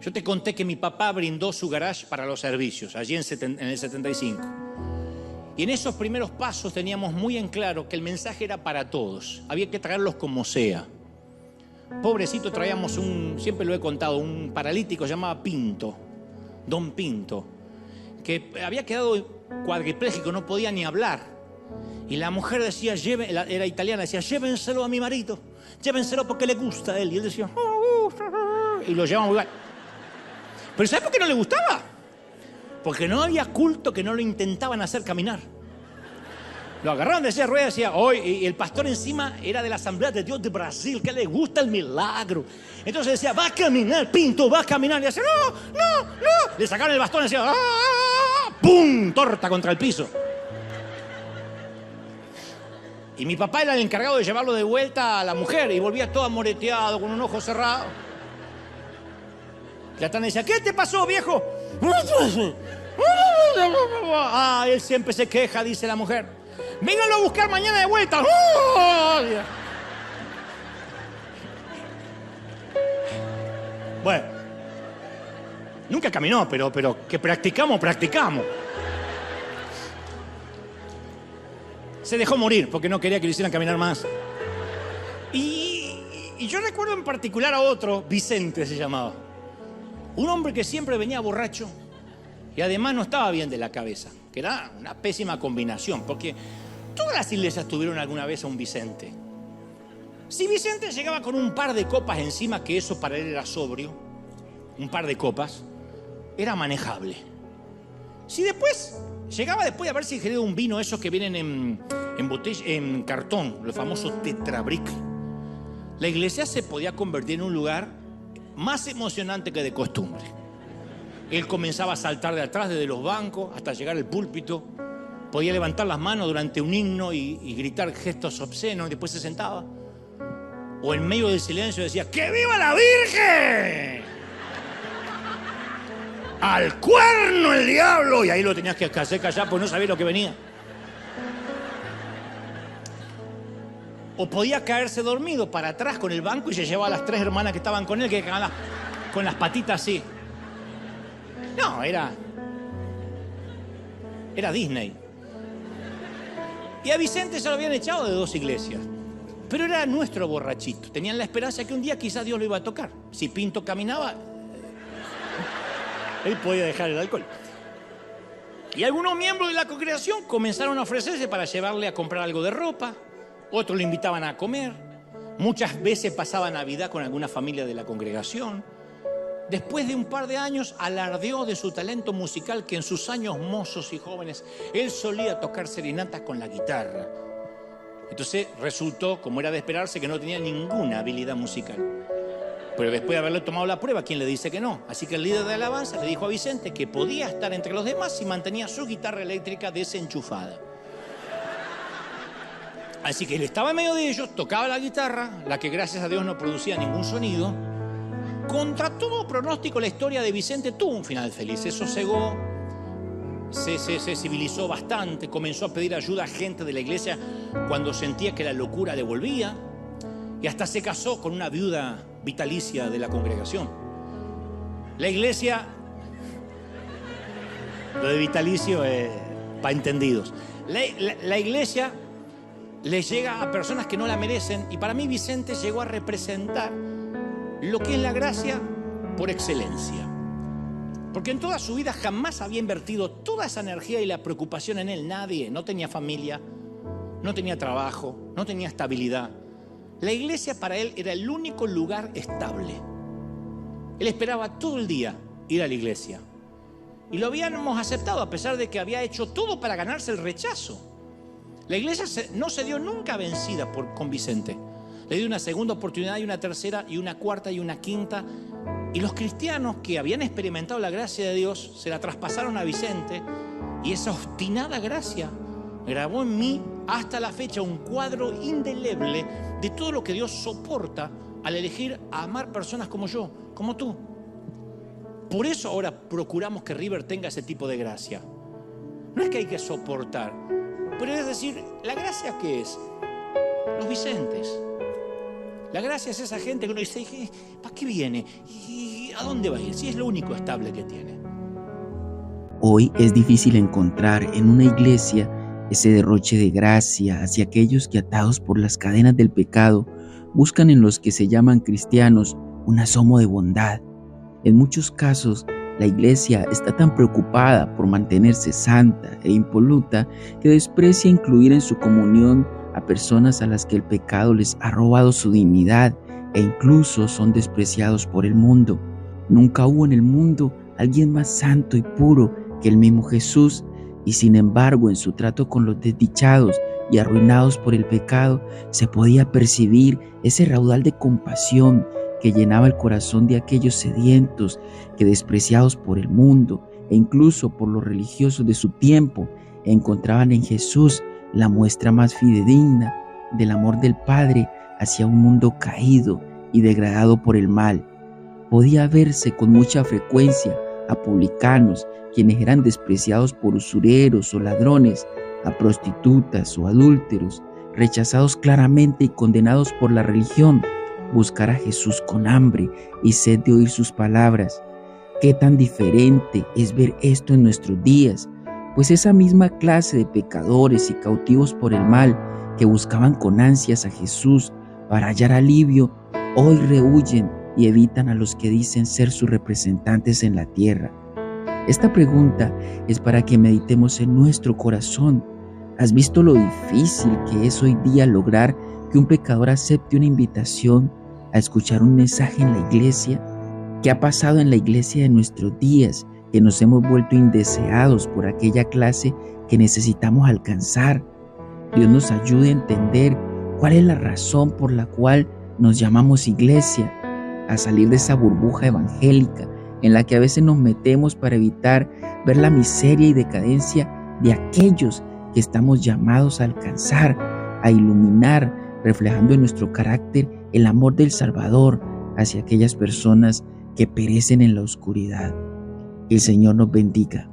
Yo te conté que mi papá brindó su garage para los servicios, allí en el 75. Y en esos primeros pasos teníamos muy en claro que el mensaje era para todos. Había que traerlos como sea. Pobrecito, traíamos siempre lo he contado, un paralítico llamado Pinto, Don Pinto, que había quedado cuadripléjico, no podía ni hablar. Y la mujer decía, era italiana, decía, llévenselo a mi marido, llévenselo porque le gusta a él. Y él decía, y lo llevamos igual. Pero ¿sabes por qué no le gustaba? Porque no había culto que no lo intentaban hacer caminar. Lo agarraban de esa rueda y decía, hoy, y el pastor encima era de la Asamblea de Dios de Brasil, que le gusta el milagro. Entonces decía, va a caminar, Pinto, va a caminar. Y decía, no. Le sacaron el bastón y decía, ¡pum! Torta contra el piso. Y mi papá era el encargado de llevarlo de vuelta a la mujer y volvía todo amoreteado, con un ojo cerrado. La tana decía, ¿qué te pasó, viejo? Él siempre se queja, dice la mujer. Vénganlo a buscar mañana de vuelta. Bueno, nunca caminó, pero que practicamos. Se dejó morir porque no quería que lo hicieran caminar más. Y yo recuerdo en particular a otro, Vicente se llamaba. Un hombre que siempre venía borracho y además no estaba bien de la cabeza, que era una pésima combinación, porque todas las iglesias tuvieron alguna vez a un Vicente. Si Vicente llegaba con un par de copas encima, que eso para él era sobrio, un par de copas, era manejable. Si llegaba después de haberse ingerido un vino, esos que vienen en botella, en cartón, los famosos Tetrabric, la iglesia se podía convertir en un lugar más emocionante que de costumbre. Él comenzaba a saltar de atrás desde los bancos hasta llegar al púlpito. Podía levantar las manos durante un himno y gritar gestos obscenos y después se sentaba. O en medio del silencio decía, ¡que viva la Virgen! ¡Al cuerno el diablo! Y ahí lo tenías que hacer callar porque no sabía lo que venía. O podía caerse dormido para atrás con el banco y se llevaba a las 3 hermanas que estaban con él, que quedaban con las patitas así. No, era Disney. Y a Vicente se lo habían echado de 2 iglesias. Pero era nuestro borrachito. Tenían la esperanza que un día quizás Dios lo iba a tocar. Si Pinto caminaba, él podía dejar el alcohol. Y algunos miembros de la congregación comenzaron a ofrecerse para llevarle a comprar algo de ropa. Otros le invitaban a comer. Muchas veces pasaba Navidad con alguna familia de la congregación. Después de un par de años alardeó de su talento musical, que en sus años mozos y jóvenes él solía tocar serenatas con la guitarra. Entonces resultó, como era de esperarse, que no tenía ninguna habilidad musical. Pero después de haberle tomado la prueba, ¿quién le dice que no? Así que el líder de alabanza le dijo a Vicente que podía estar entre los demás si mantenía su guitarra eléctrica desenchufada. Así que él estaba en medio de ellos, tocaba la guitarra, la que gracias a Dios no producía ningún sonido. Contra todo pronóstico, la historia de Vicente tuvo un final feliz. Se sosegó, se civilizó bastante, comenzó a pedir ayuda a gente de la iglesia cuando sentía que la locura le volvía, y hasta se casó con una viuda vitalicia de la congregación. La iglesia, lo de vitalicio es para entendidos. La iglesia le llega a personas que no la merecen, y para mí Vicente llegó a representar lo que es la gracia por excelencia. Porque en toda su vida jamás había invertido toda esa energía y la preocupación en él. Nadie, no tenía familia, no tenía trabajo, no tenía estabilidad. La iglesia para él era el único lugar estable. Él esperaba todo el día ir a la iglesia. Y lo habíamos aceptado a pesar de que había hecho todo para ganarse el rechazo. La iglesia no se dio nunca vencida con Vicente. Le dio una segunda oportunidad y una tercera y una cuarta y una quinta. Y los cristianos que habían experimentado la gracia de Dios se la traspasaron a Vicente. Y esa obstinada gracia grabó en mí hasta la fecha un cuadro indeleble de todo lo que Dios soporta al elegir a amar personas como yo, como tú. Por eso ahora procuramos que River tenga ese tipo de gracia. No es que hay que soportar, pero es decir, ¿la gracia qué es? Los Vicentes. La gracia es esa gente que uno dice, ¿para qué viene? Y ¿a dónde va a ir? Si es lo único estable que tiene. Hoy es difícil encontrar en una iglesia ese derroche de gracia hacia aquellos que, atados por las cadenas del pecado, buscan en los que se llaman cristianos un asomo de bondad. En muchos casos, la iglesia está tan preocupada por mantenerse santa e impoluta que desprecia incluir en su comunión a personas a las que el pecado les ha robado su dignidad e incluso son despreciados por el mundo. Nunca hubo en el mundo alguien más santo y puro que el mismo Jesús, y sin embargo en su trato con los desdichados y arruinados por el pecado se podía percibir ese raudal de compasión que llenaba el corazón de aquellos sedientos que, despreciados por el mundo e incluso por los religiosos de su tiempo, encontraban en Jesús la muestra más fidedigna del amor del Padre hacia un mundo caído y degradado por el mal. Podía verse con mucha frecuencia a publicanos, quienes eran despreciados por usureros o ladrones, a prostitutas o adúlteros, rechazados claramente y condenados por la religión, buscar a Jesús con hambre y sed de oír sus palabras. Qué tan diferente es ver esto en nuestros días, pues esa misma clase de pecadores y cautivos por el mal que buscaban con ansias a Jesús para hallar alivio, hoy rehuyen y evitan a los que dicen ser sus representantes en la tierra. Esta pregunta es para que meditemos en nuestro corazón. ¿Has visto lo difícil que es hoy día lograr que un pecador acepte una invitación a escuchar un mensaje en la iglesia? ¿Qué ha pasado en la iglesia de nuestros días, que nos hemos vuelto indeseados por aquella clase que necesitamos alcanzar? Dios nos ayude a entender cuál es la razón por la cual nos llamamos iglesia, a salir de esa burbuja evangélica en la que a veces nos metemos para evitar ver la miseria y decadencia de aquellos que estamos llamados a alcanzar, a iluminar, reflejando en nuestro carácter el amor del Salvador hacia aquellas personas que perecen en la oscuridad. Que el Señor nos bendiga.